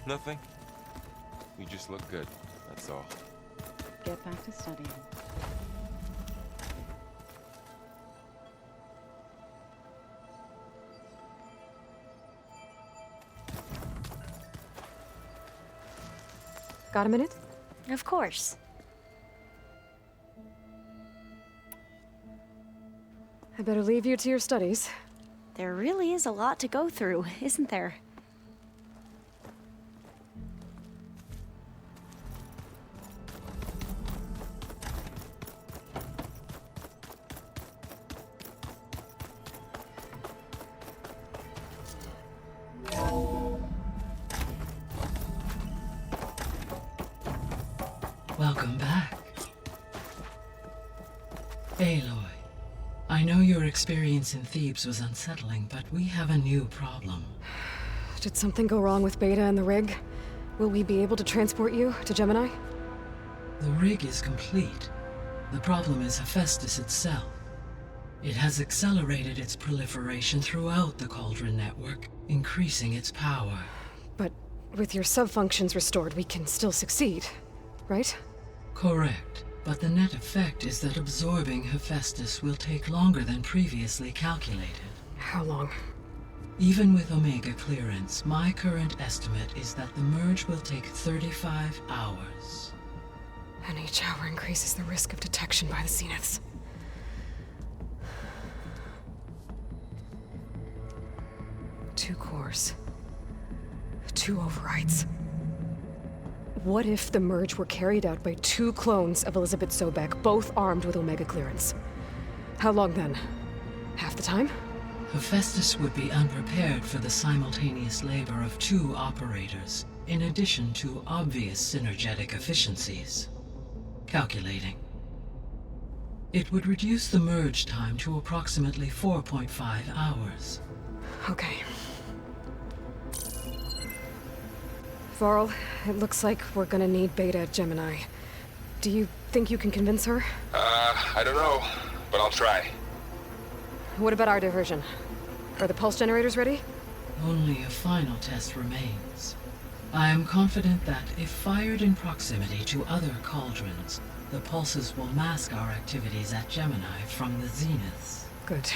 Nothing. You just look good, that's all. Get back to studying. Got a minute? Of course. I better leave you to your studies. There really is a lot to go through, isn't there? Welcome back. Aloy, I know your experience in Thebes was unsettling, but we have a new problem. Did something go wrong with Beta and the rig? Will we be able to transport you to Gemini? The rig is complete. The problem is Hephaestus itself. It has accelerated its proliferation throughout the Cauldron network, increasing its power. But with your sub-functions restored, we can still succeed, right? Correct, but the net effect is that absorbing Hephaestus will take longer than previously calculated. How long? Even with Omega clearance, my current estimate is that the merge will take 35 hours. And each hour increases the risk of detection by the Zeniths. Two cores. Two overrides. What if the merge were carried out by two clones of Elizabeth Sobek, both armed with Omega clearance? How long then? Half the time? Hephaestus would be unprepared for the simultaneous labor of two operators, in addition to obvious synergetic efficiencies. Calculating. It would reduce the merge time to approximately 4.5 hours. Okay. Varl, it looks like we're gonna need Beta at Gemini. Do you think you can convince her? I don't know, but I'll try. What about our diversion? Are the pulse generators ready? Only a final test remains. I am confident that if fired in proximity to other cauldrons, the pulses will mask our activities at Gemini from the zeniths. Good.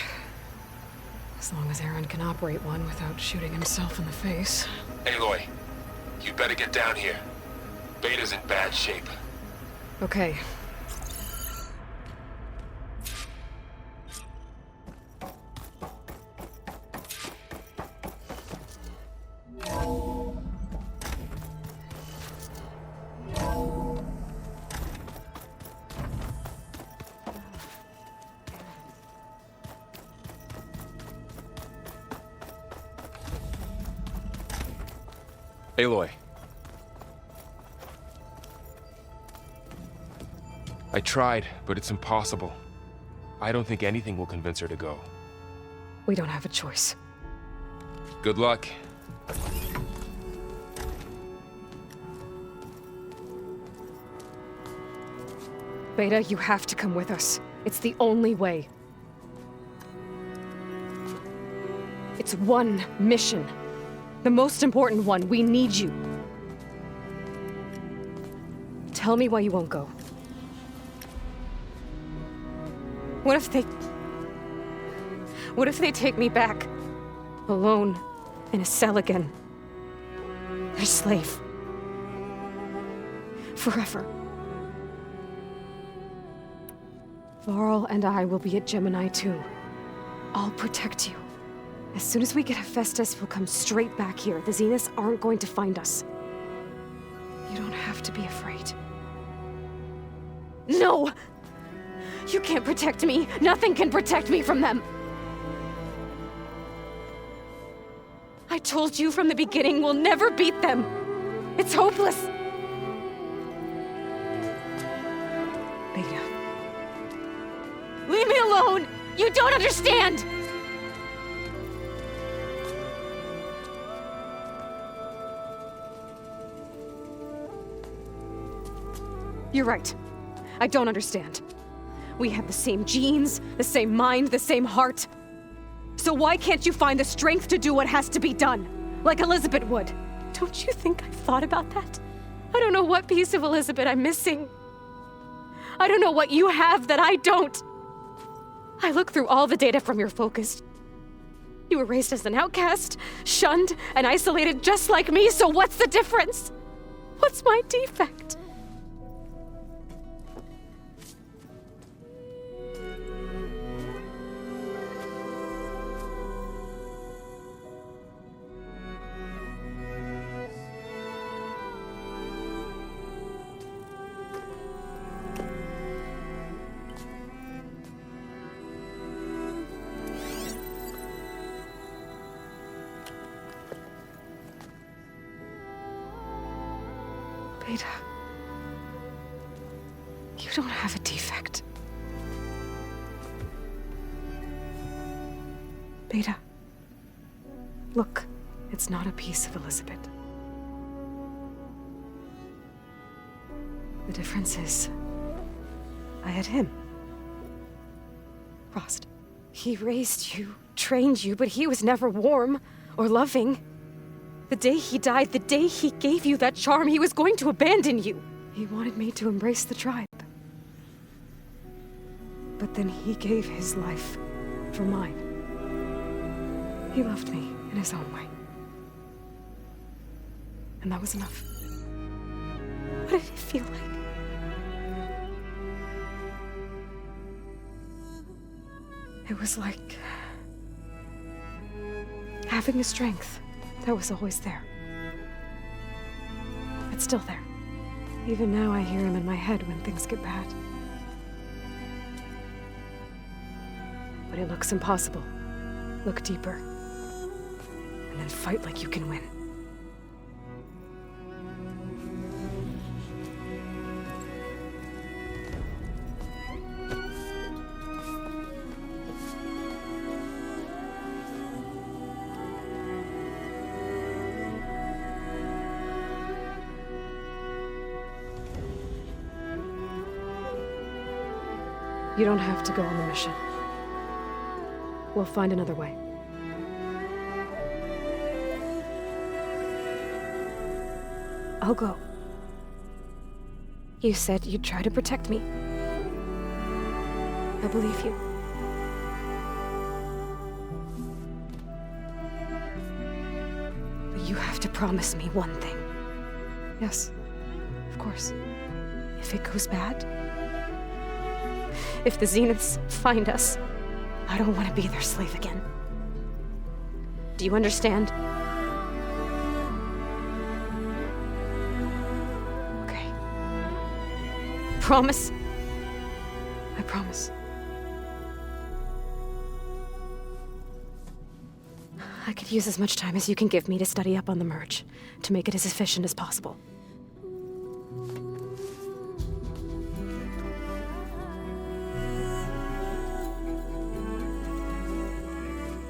As long as Aaron can operate one without shooting himself in the face. Aloy, you better get down here. Beta's in bad shape. Okay. Aloy. I tried, but it's impossible. I don't think anything will convince her to go. We don't have a choice. Good luck. Beta, you have to come with us. It's the only way. It's one mission. The most important one. We need you. Tell me why you won't go. What if they take me back? Alone, in a cell again. Their slave. Forever. Varl and I will be at Gemini too. I'll protect you. As soon as we get Hephaestus, we'll come straight back here. The Zeniths aren't going to find us. You don't have to be afraid. No! You can't protect me. Nothing can protect me from them. I told you from the beginning we'll never beat them. It's hopeless. Beta. Leave me alone! You don't understand! You're right. I don't understand. We have the same genes, the same mind, the same heart. So why can't you find the strength to do what has to be done? Like Elizabeth would. Don't you think I've thought about that? I don't know what piece of Elizabeth I'm missing. I don't know what you have that I don't. I look through all the data from your focus. You were raised as an outcast, shunned, and isolated just like me, so what's the difference? What's my defect? Beta, you don't have a defect. Beta, look, it's not a piece of Elizabeth. The difference is, I had him. Frost. He raised you, trained you, but he was never warm or loving. The day he died, the day he gave you that charm, he was going to abandon you. He wanted me to embrace the tribe. But then he gave his life for mine. He loved me in his own way. And that was enough. What did it feel like? It was like having a strength that was always there. It's still there. Even now I hear him in my head when things get bad. But it looks impossible. Look deeper. And then fight like you can win. You don't have to go on the mission. We'll find another way. I'll go. You said you'd try to protect me. I believe you. But you have to promise me one thing. Yes, of course. If it goes bad, if the Zeniths find us, I don't want to be their slave again. Do you understand? Okay. Promise? I promise. I could use as much time as you can give me to study up on the merge, to make it as efficient as possible.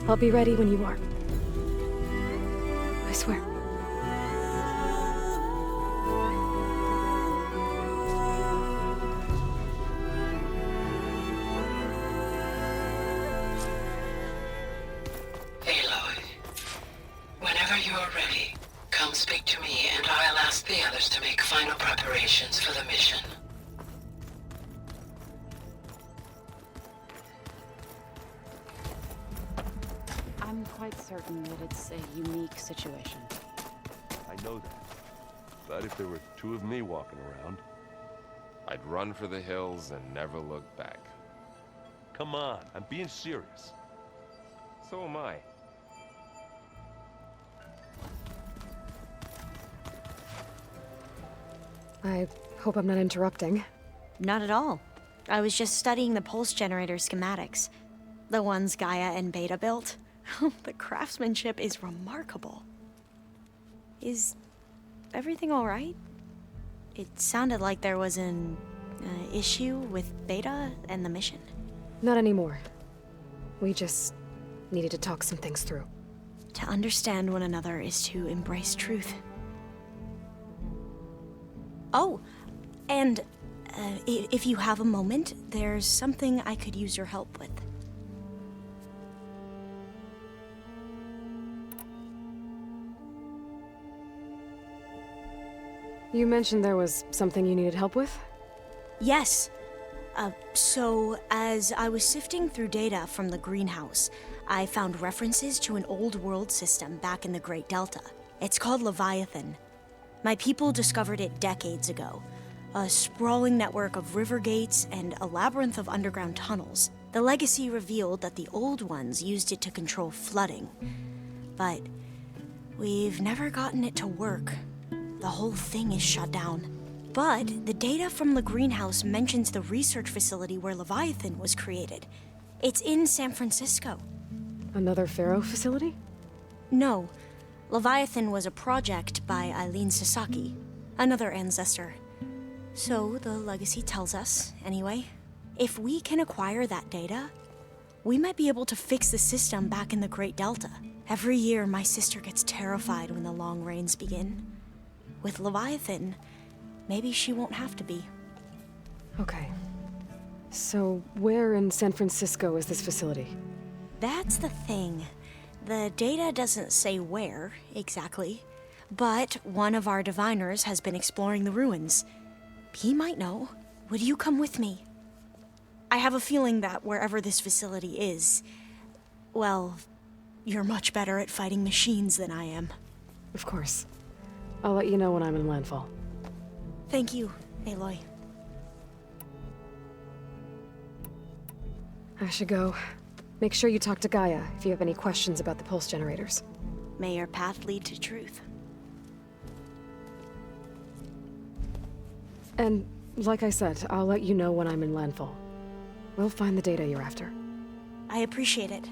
I'll be ready when you are. I swear. Aloy, whenever you're ready, come speak to me and I'll ask the others to make final preparations for the mission. I'm quite certain that it's a unique situation. I know that. But if there were two of me walking around, I'd run for the hills and never look back. Come on, I'm being serious. So am I. I hope I'm not interrupting. Not at all. I was just studying the pulse generator schematics. The ones Gaia and Beta built. The craftsmanship is remarkable. Is everything all right? It sounded like there was an issue with Beta and the mission. Not anymore. We just needed to talk some things through. To understand one another is to embrace truth. Oh, and if you have a moment, there's something I could use your help with. You mentioned there was something you needed help with? Yes. So, as I was sifting through data from the greenhouse, I found references to an old world system back in the Great Delta. It's called Leviathan. My people discovered it decades ago. A sprawling network of river gates and a labyrinth of underground tunnels. The legacy revealed that the old ones used it to control flooding. But we've never gotten it to work. The whole thing is shut down. But the data from the greenhouse mentions the research facility where Leviathan was created. It's in San Francisco. Another Pharaoh facility? No. Leviathan was a project by Eileen Sasaki, another ancestor. So the legacy tells us, anyway. If we can acquire that data, we might be able to fix the system back in the Great Delta. Every year, my sister gets terrified when the long rains begin. With Leviathan, maybe she won't have to be. Okay. So, where in San Francisco is this facility? That's the thing. The data doesn't say where, exactly. But one of our diviners has been exploring the ruins. He might know. Would you come with me? I have a feeling that wherever this facility is, well, you're much better at fighting machines than I am. Of course. I'll let you know when I'm in landfall. Thank you, Aloy. I should go. Make sure you talk to Gaia if you have any questions about the pulse generators. May your path lead to truth. And, like I said, I'll let you know when I'm in landfall. We'll find the data you're after. I appreciate it.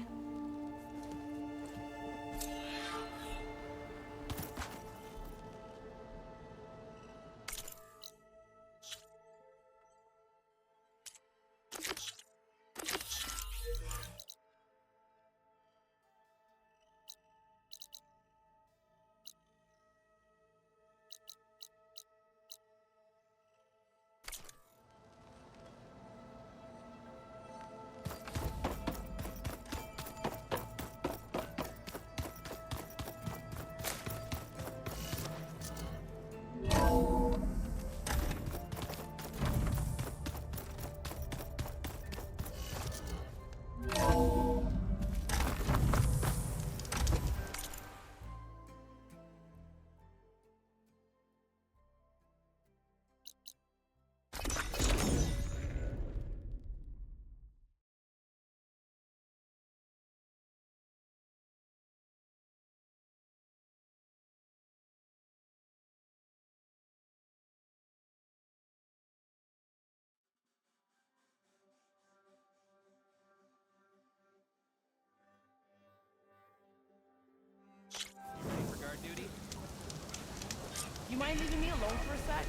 You mind leaving me alone for a sec?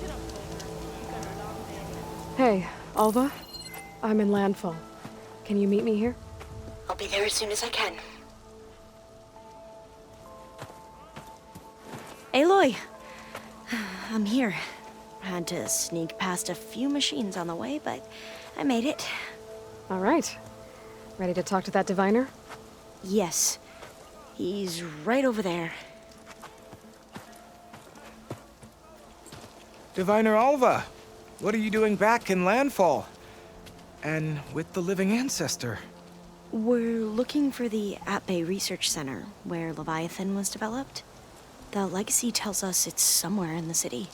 Get up, Clover. You got a long day. Hey, Alva? I'm in landfall. Can you meet me here? I'll be there as soon as I can. Aloy! I'm here. Had to sneak past a few machines on the way, but I made it. All right. Ready to talk to that diviner? Yes. He's right over there. Diviner Alva, what are you doing back in landfall? And with the living ancestor? We're looking for the Bay Research Center, where Leviathan was developed. The legacy tells us it's somewhere in the city.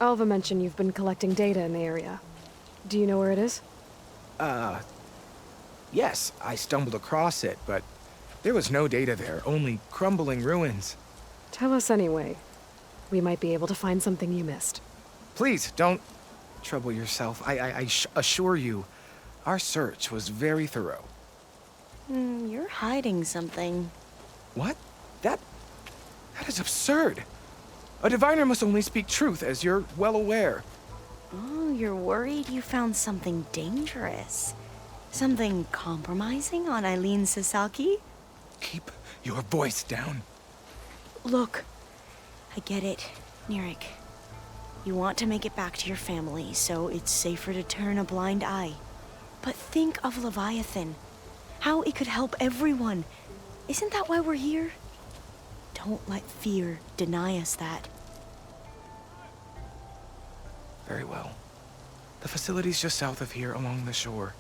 Alva mentioned you've been collecting data in the area. Do you know where it is? Yes, I stumbled across it, but there was no data there, only crumbling ruins. Tell us anyway. We might be able to find something you missed. Please, don't trouble yourself. I assure you, our search was very thorough. You're hiding something. What? That is absurd. A diviner must only speak truth, as you're well aware. Oh, you're worried you found something dangerous. Something compromising on Eileen Sasaki? Keep your voice down. Look, I get it, Nirik. You want to make it back to your family, so it's safer to turn a blind eye. But think of Leviathan. How it could help everyone. Isn't that why we're here? Don't let fear deny us that. Very well. The facility's just south of here along the shore.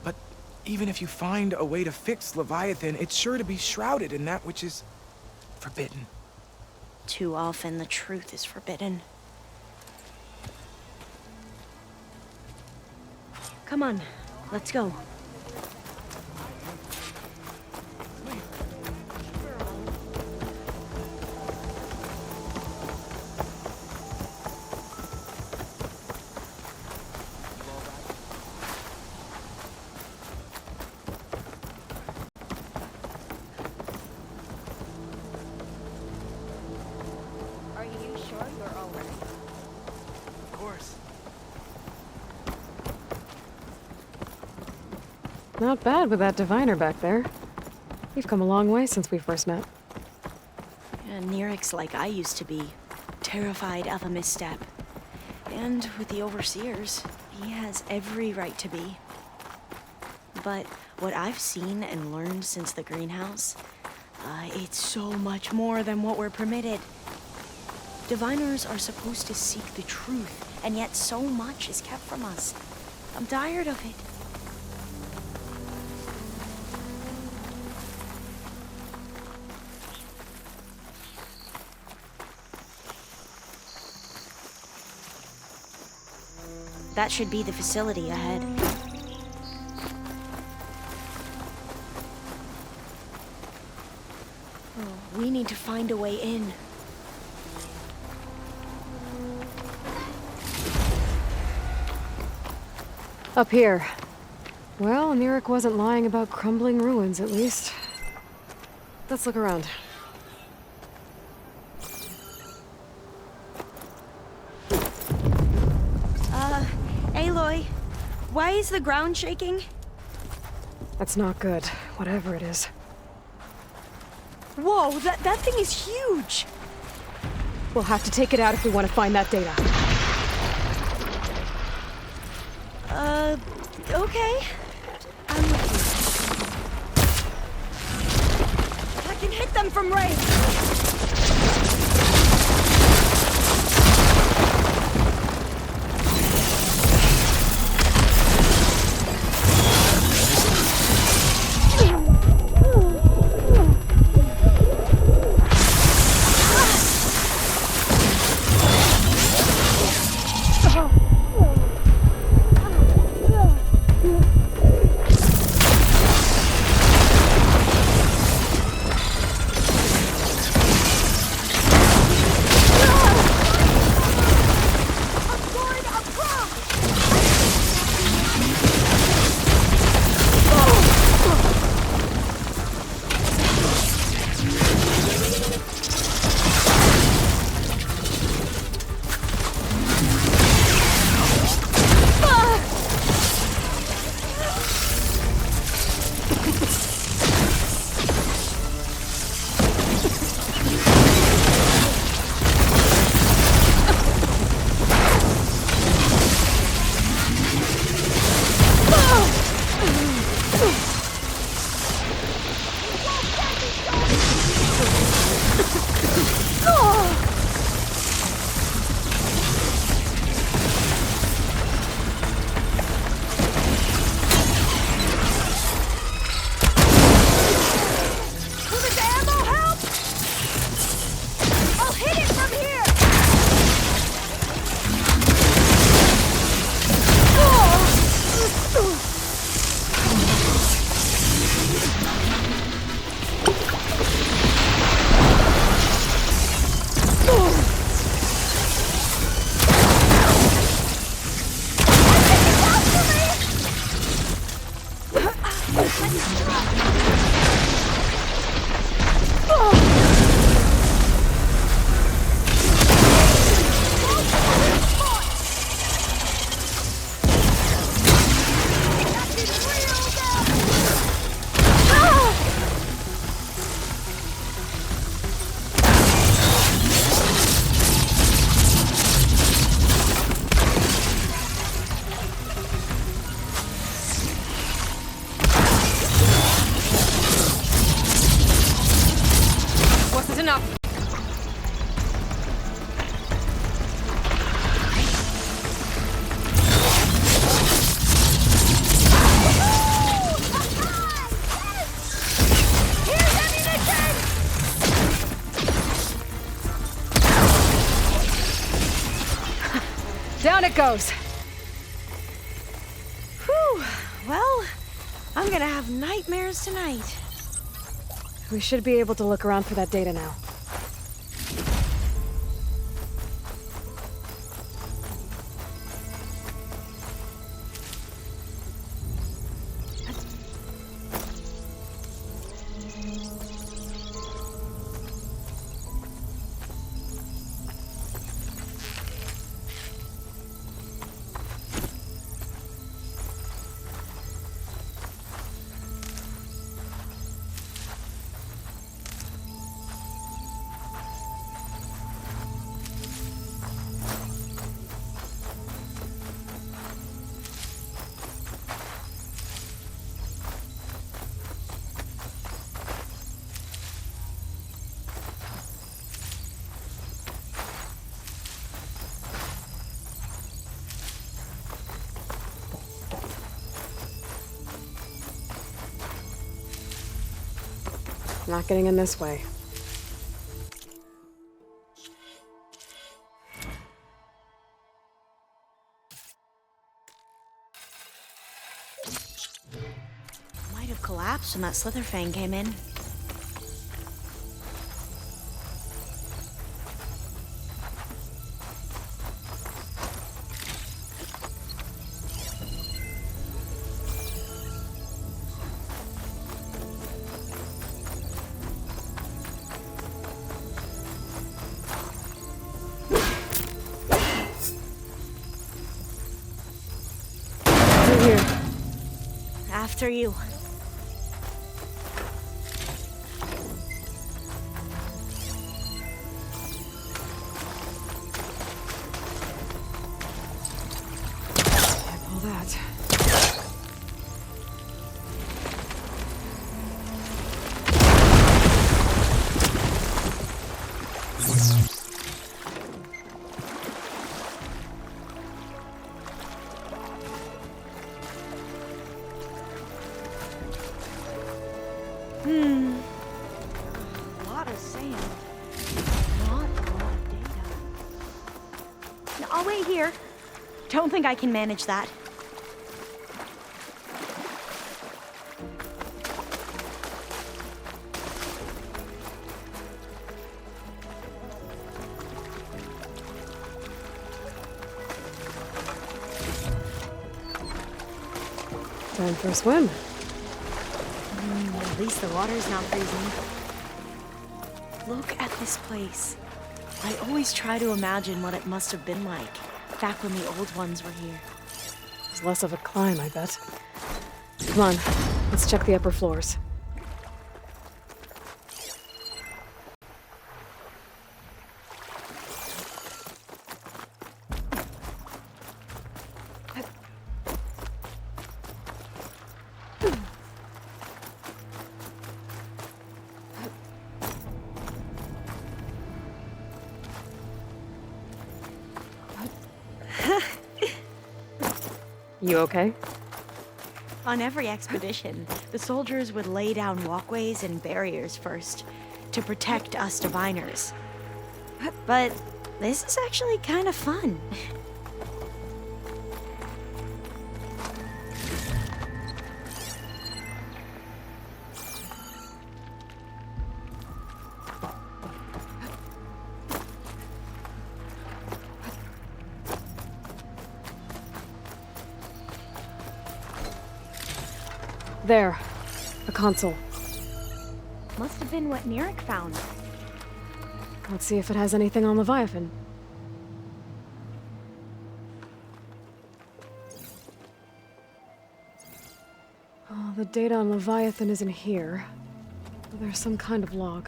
But even if you find a way to fix Leviathan, it's sure to be shrouded in that which is forbidden. Too often the truth is forbidden. Come on, let's go. Are you sure you're all ready? Of course. Not bad with that diviner back there. You've come a long way since we first met. And Nirik's like I used to be, terrified of a misstep. And with the overseers, he has every right to be. But what I've seen and learned since the greenhouse, it's so much more than what we're permitted. Diviners are supposed to seek the truth, and yet so much is kept from us. I'm tired of it. That should be the facility ahead. Oh, we need to find a way in. Up here. Well, Nirik wasn't lying about crumbling ruins, at least. Let's look around. Aloy, why is the ground shaking? That's not good, whatever it is. Whoa, that thing is huge! We'll have to take it out if we want to find that data. Okay. I'm with you. I can hit them from range! goes. Whew. Well, I'm gonna have nightmares tonight. We should be able to look around for that data now. Not getting in this way. Might have collapsed when that Slitherfang came in. After you. All that. A lot of sand. Not a lot of data. No, I'll wait here. Don't think I can manage that. Time for a swim. At least the water's not freezing. Look at this place. I always try to imagine what it must have been like back when the old ones were here. It's less of a climb, I bet. Come on, let's check the upper floors. You okay? On every expedition, the soldiers would lay down walkways and barriers first to protect us diviners. But this is actually kind of fun. There. A console. Must have been what Neric found. Let's see if it has anything on Leviathan. Oh, the data on Leviathan isn't here. There's some kind of log.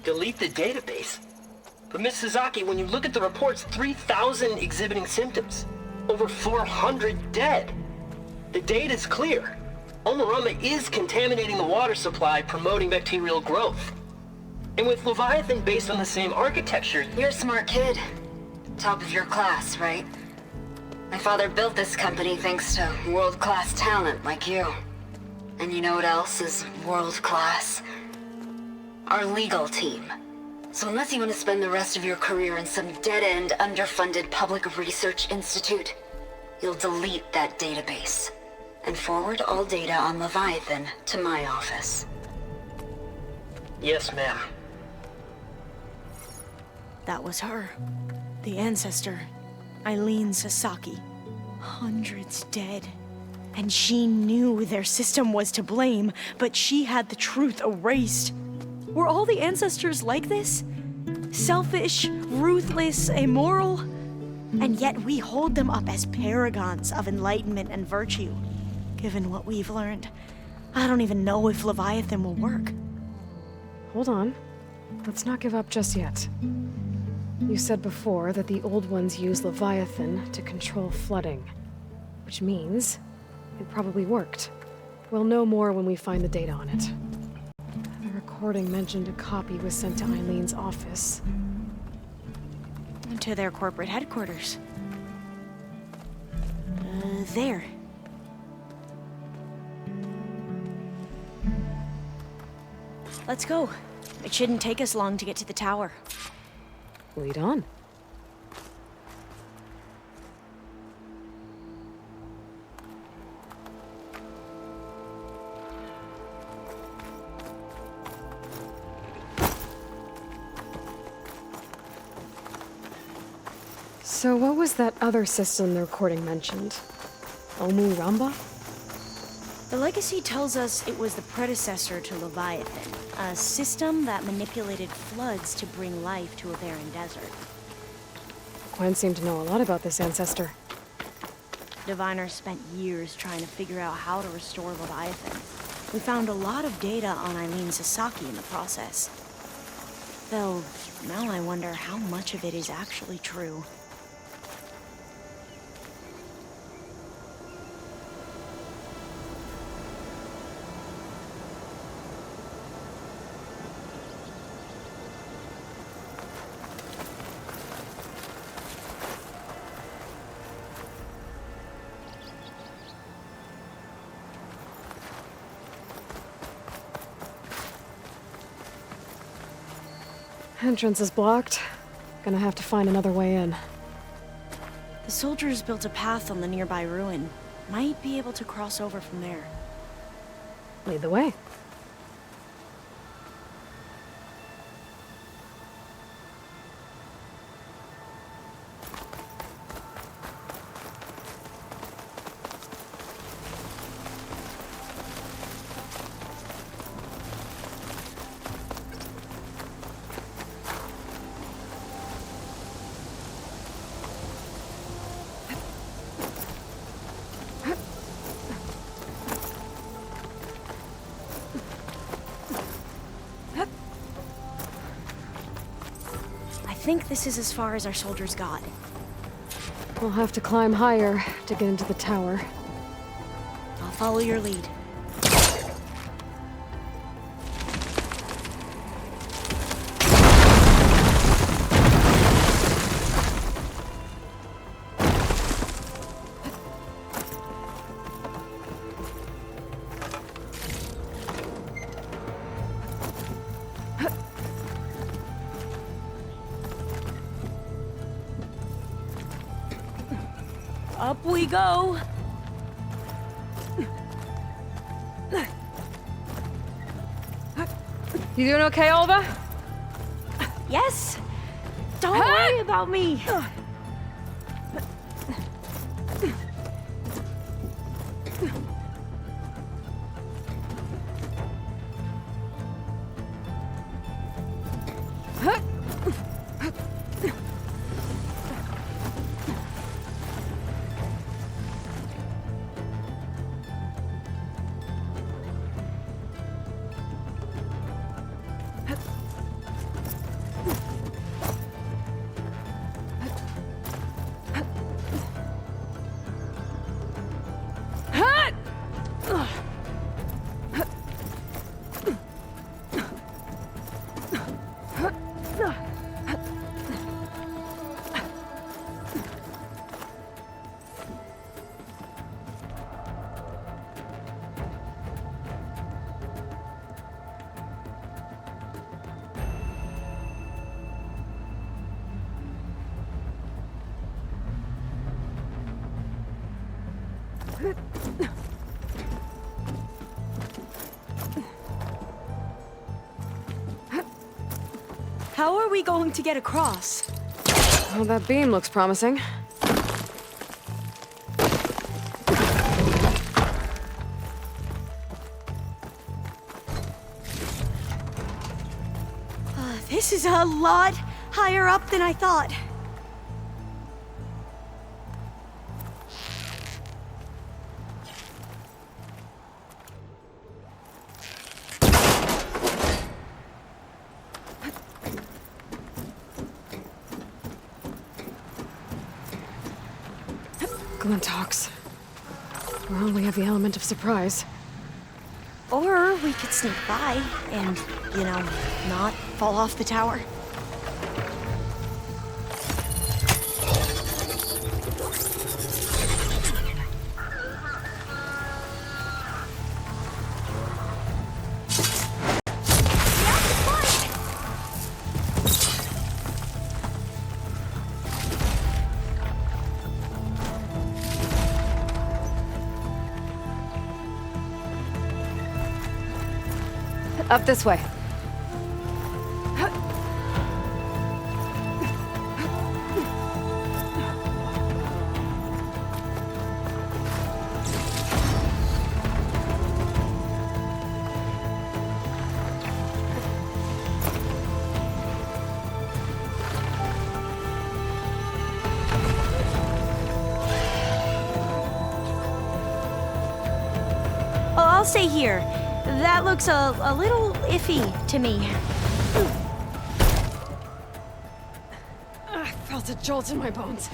Delete the database? But Miss Sasaki, when you look at the reports, 3,000 exhibiting symptoms. Over 400 dead. The data's clear. Omarama is contaminating the water supply, promoting bacterial growth. And with Leviathan based on the same architecture... You're a smart kid. Top of your class, right? My father built this company thanks to world-class talent like you. And you know what else is world-class? Our legal team. So unless you want to spend the rest of your career in some dead-end, underfunded public research institute, you'll delete that database and forward all data on Leviathan to my office. Yes, ma'am. That was her. The ancestor, Eileen Sasaki. Hundreds dead. And she knew their system was to blame, but she had the truth erased. Were all the ancestors like this? Selfish, ruthless, immoral? And yet we hold them up as paragons of enlightenment and virtue. Given what we've learned, I don't even know if Leviathan will work. Hold on. Let's not give up just yet. You said before that the old ones use Leviathan to control flooding. Which means it probably worked. We'll know more when we find the data on it. The recording mentioned a copy was sent to Eileen's office. To their corporate headquarters. There. Let's go. It shouldn't take us long to get to the tower. Lead on. So what was that other system the recording mentioned? Omu Ramba? The legacy tells us it was the predecessor to Leviathan, a system that manipulated floods to bring life to a barren desert. Gwen seemed to know a lot about this ancestor. Diviners spent years trying to figure out how to restore Leviathan. We found a lot of data on Eileen Sasaki in the process. Though, now I wonder how much of it is actually true. Entrance is blocked. Gonna have to find another way in. The soldiers built a path on the nearby ruin. Might be able to cross over from there. Lead the way. I think this is as far as our soldiers got. We'll have to climb higher to get into the tower. I'll follow your lead. Up we go! You doing okay, Olva? Yes! Don't worry about me! How are we going to get across? Well, that beam looks promising. This is a lot higher up than I thought. Glintox. Well, we have the element of surprise. Or we could sneak by and, you know, not fall off the tower. Up this way. Oh, I'll stay here. That looks a little iffy to me. I felt a jolt in my bones.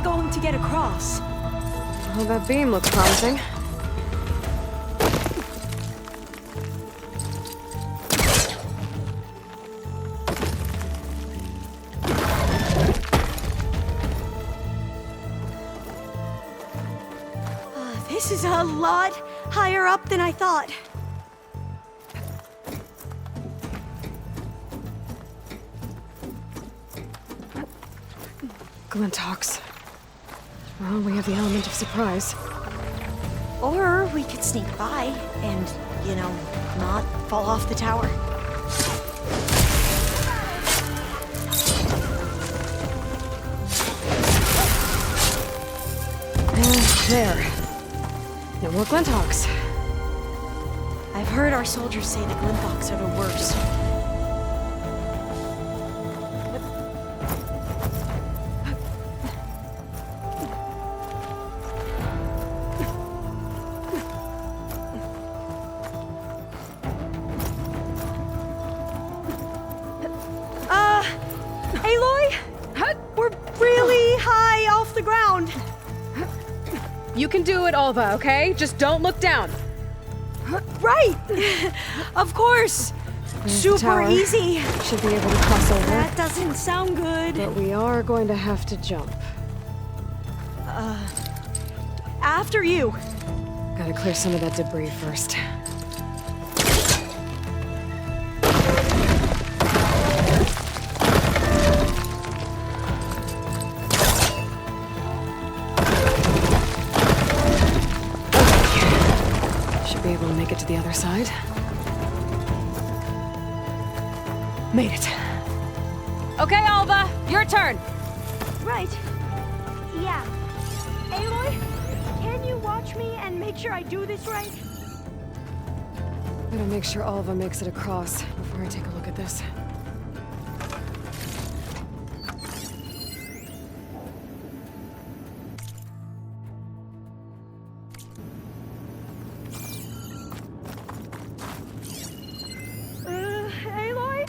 Going to get across? Well, that beam looks promising. This is a lot higher up than I thought. Glintox. Well, we have the element of surprise. Or we could sneak by and, you know, not fall off the tower. There. No more Glintox. I've heard our soldiers say the Glintox are the worst. Aloy! We're really high off the ground. You can do it, Alva, okay? Just don't look down. Right! Of course! Super Tower. easy. Should be able to cross over. That doesn't sound good. But we are going to have to jump. After you. Gotta clear some of that debris first. Should be able to make it to the other side. Made it. Okay, Alva, your turn. Right. Yeah. Aloy, can you watch me and make sure I do this right? Gotta make sure Alva makes it across before I take a look at this. Aloy?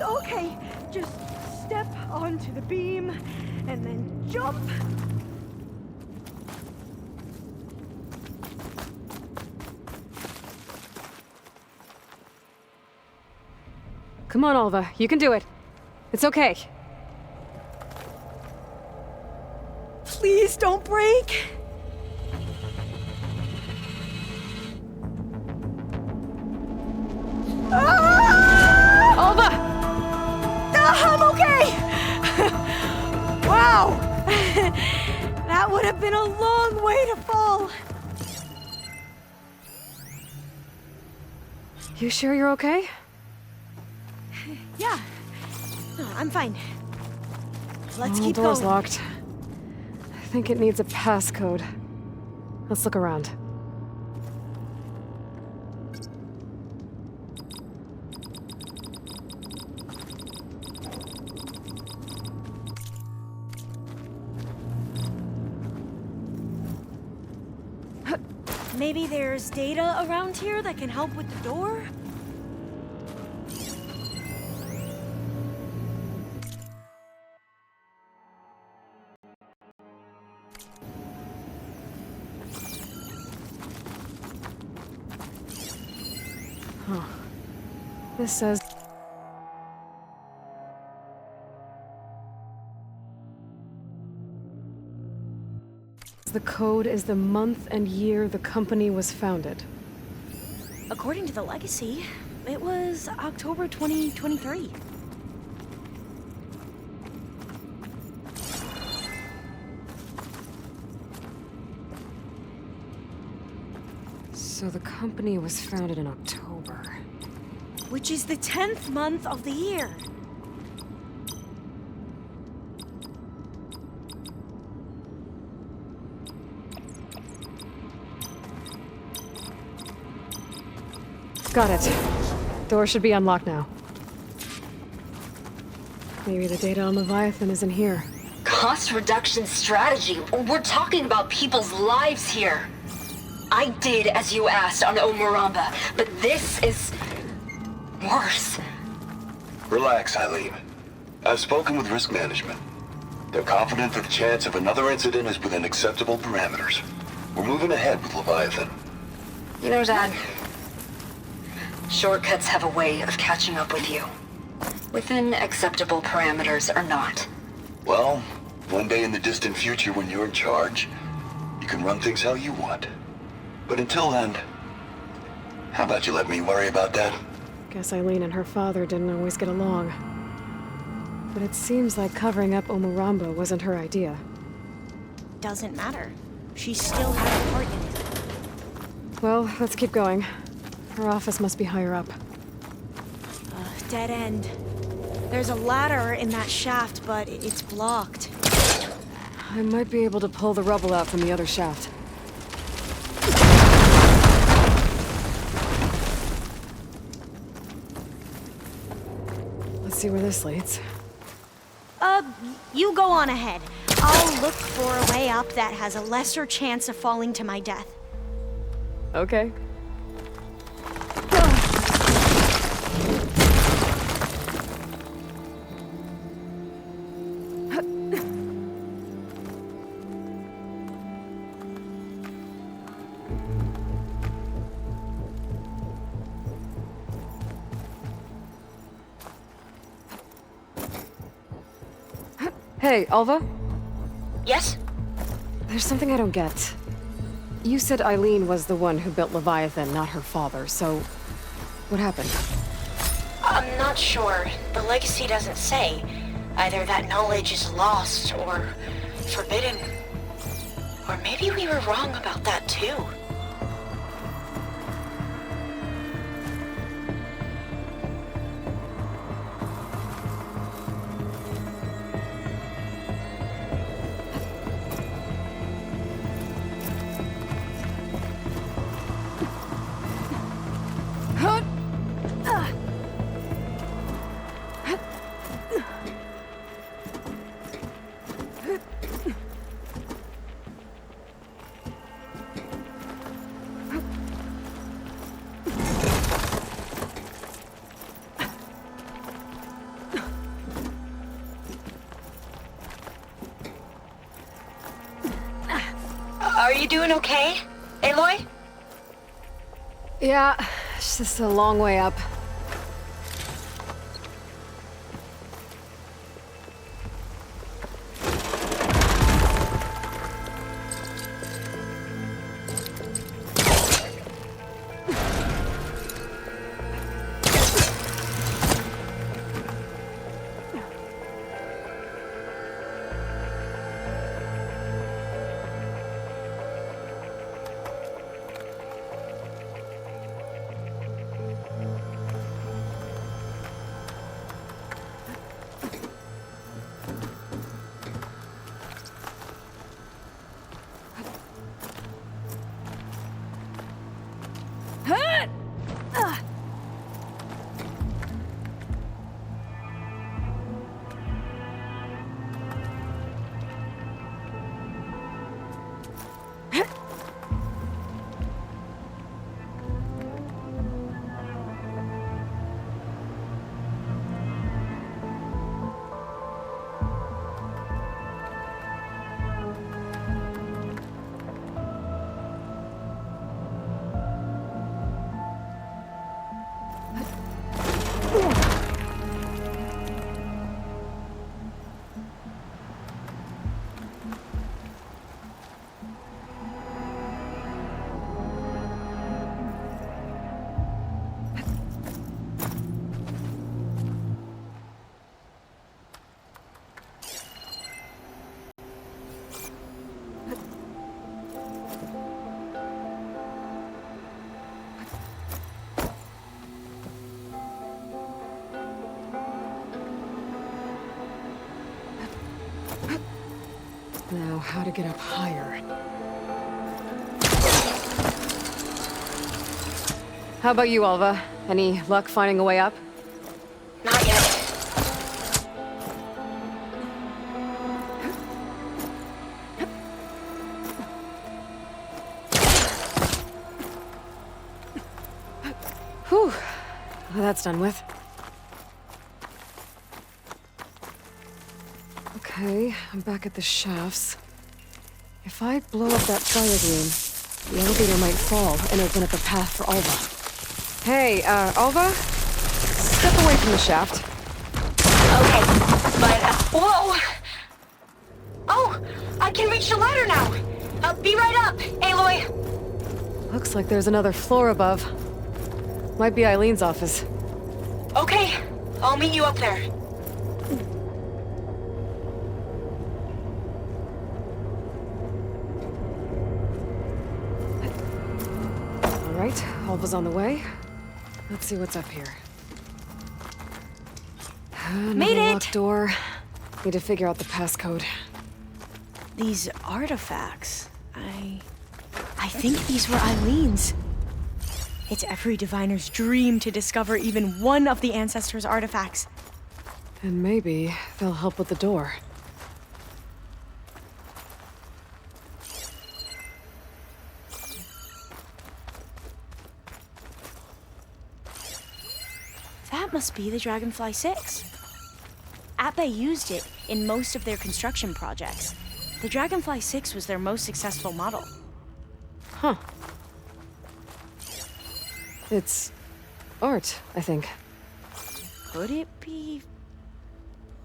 Okay, just step onto the beam and then jump. Come on, Alva, you can do it. It's okay. Please don't break. Alva! I'm okay! Wow! That would have been a long way to fall. You sure you're okay? Yeah. No, I'm fine. Let's keep Door's going. locked. I think it needs a passcode. Let's look around. Maybe there's data around here that can help with the door? Huh. This says... The code is the month and year the company was founded. According to the legacy, it was October 2023. So the company was founded in October. Which is the 10th month of the year. Got it. Door should be unlocked now. Maybe the data on Leviathan isn't here. Cost reduction strategy? We're talking about people's lives here. I did as you asked on Omuramba, but this is... worse. Relax, Eileen. I've spoken with risk management. They're confident that the chance of another incident is within acceptable parameters. We're moving ahead with Leviathan. You know, Dad, shortcuts have a way of catching up with you. Within acceptable parameters or not. Well, one day in the distant future when you're in charge, you can run things how you want. But until then, how about you let me worry about that? Guess Eileen and her father didn't always get along. But it seems like covering up Omuramba wasn't her idea. Doesn't matter. She still had a part in it. Well, let's keep going. Her office must be higher up. Dead end. There's a ladder in that shaft, but it's blocked. I might be able to pull the rubble out from the other shaft. Let's see where this leads. You go on ahead. I'll look for a way up that has a lesser chance of falling to my death. Okay. Hey, Alva? Yes? There's something I don't get. You said Eileen was the one who built Leviathan, not her father, so... what happened? I'm not sure. The legacy doesn't say. Either that knowledge is lost, or forbidden. Or maybe we were wrong about that too. Are you doing okay, Aloy? Yeah, it's just a long way up. Now, how to get up higher? How about you, Alva? Any luck finding a way up? Not yet. Whew. Well, that's done with. Okay, I'm back at the shafts. If I blow up that fire gleam, the elevator might fall and open up a path for Alva. Hey, Alva? Step away from the shaft. Okay, but, whoa! Oh, I can reach the ladder now! Be right up, Aloy! Looks like there's another floor above. Might be Eileen's office. Okay, I'll meet you up there. Alright, Alva's on the way. Let's see what's up here. Made it! Locked door. Need to figure out the passcode. These artifacts, I think these were Eileen's. It's every diviner's dream to discover even one of the ancestors' artifacts. And maybe they'll help with the door. That must be the Dragonfly 6. Ape used it in most of their construction projects. The Dragonfly 6 was their most successful model. Huh. It's art, I think. Could it be?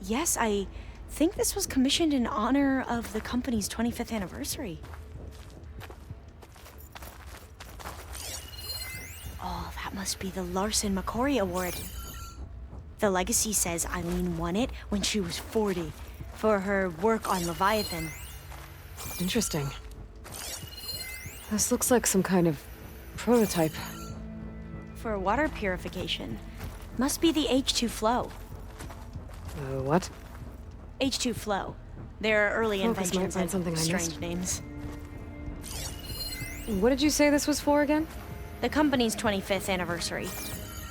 Yes, I think this was commissioned in honor of the company's 25th anniversary. Oh, that must be the Larson McCory Award. The legacy says Eileen won it when she was 40 for her work on Leviathan. Interesting. This looks like some kind of prototype. For water purification. Must be the H2 flow. What? H2 flow. Their early Focus might inventions find had something I strange missed. names. What did you say this was for again? The company's 25th anniversary.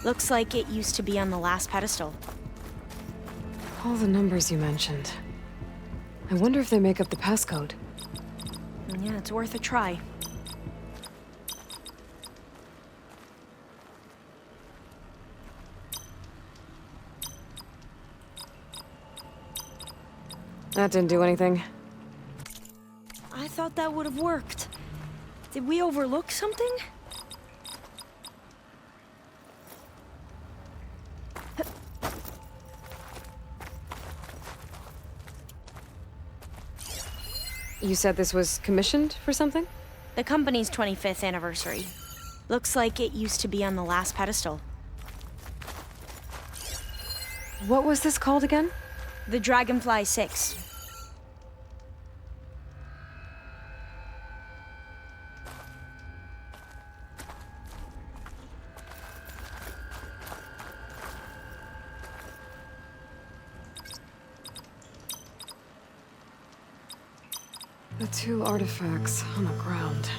Looks like it used to be on the last pedestal. All the numbers you mentioned. I wonder if they make up the passcode. Yeah, it's worth a try. That didn't do anything. I thought that would have worked. Did we overlook something? You said this was commissioned for something? The company's 25th anniversary. Looks like it used to be on the last pedestal. What was this called again? The Dragonfly 6. The two artifacts on the ground.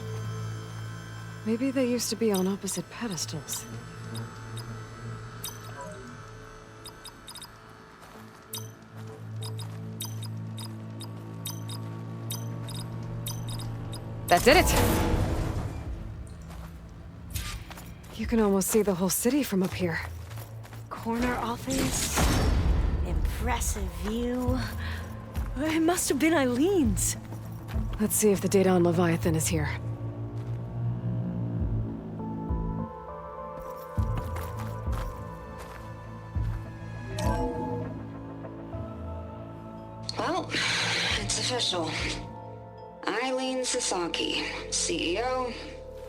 Maybe they used to be on opposite pedestals. That did it! You can almost see the whole city from up here. Corner office. Impressive view. It must have been Eileen's. Let's see if the data on Leviathan is here. Well, it's official. Eileen Sasaki, CEO,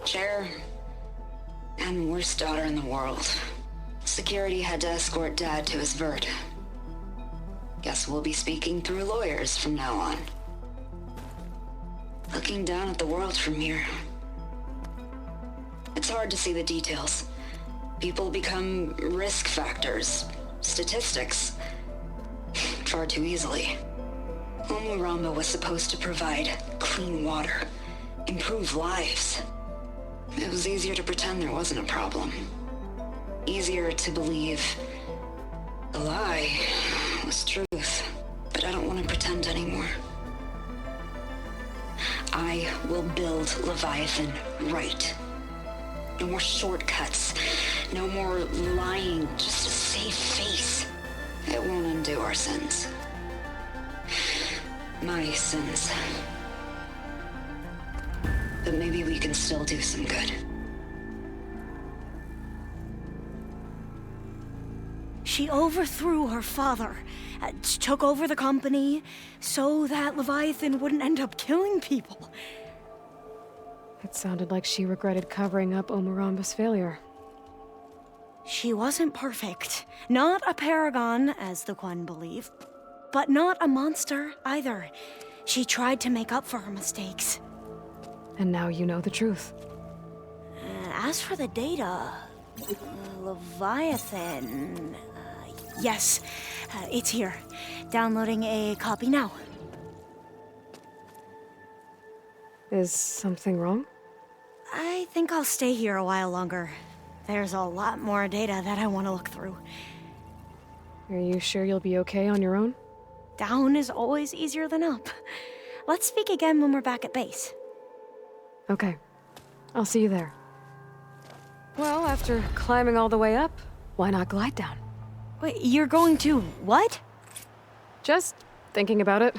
chair, and worst daughter in the world. Security had to escort Dad to his vert. Guess we'll be speaking through lawyers from now on. Looking down at the world from here. It's hard to see the details. People become risk factors, statistics, far too easily. Omuramba was supposed to provide clean water, improve lives. It was easier to pretend there wasn't a problem. Easier to believe the lie was truth. But I don't want to pretend anymore. I will build Leviathan right. No more shortcuts. No more lying just to save face. It won't undo our sins. My sins. But maybe we can still do some good. She overthrew her father, took over the company, so that Leviathan wouldn't end up killing people. It sounded like she regretted covering up Omuramba's failure. She wasn't perfect. Not a paragon, as the Quan believe, but not a monster either. She tried to make up for her mistakes. And now you know the truth. as for the data, Leviathan... yes, it's here. Downloading a copy now. Is something wrong? I think I'll stay here a while longer. There's a lot more data that I want to look through. Are you sure you'll be okay on your own? Down is always easier than up. Let's speak again when we're back at base. Okay. I'll see you there. Well, after climbing all the way up, why not glide down? Wait, you're going to what? Just thinking about it.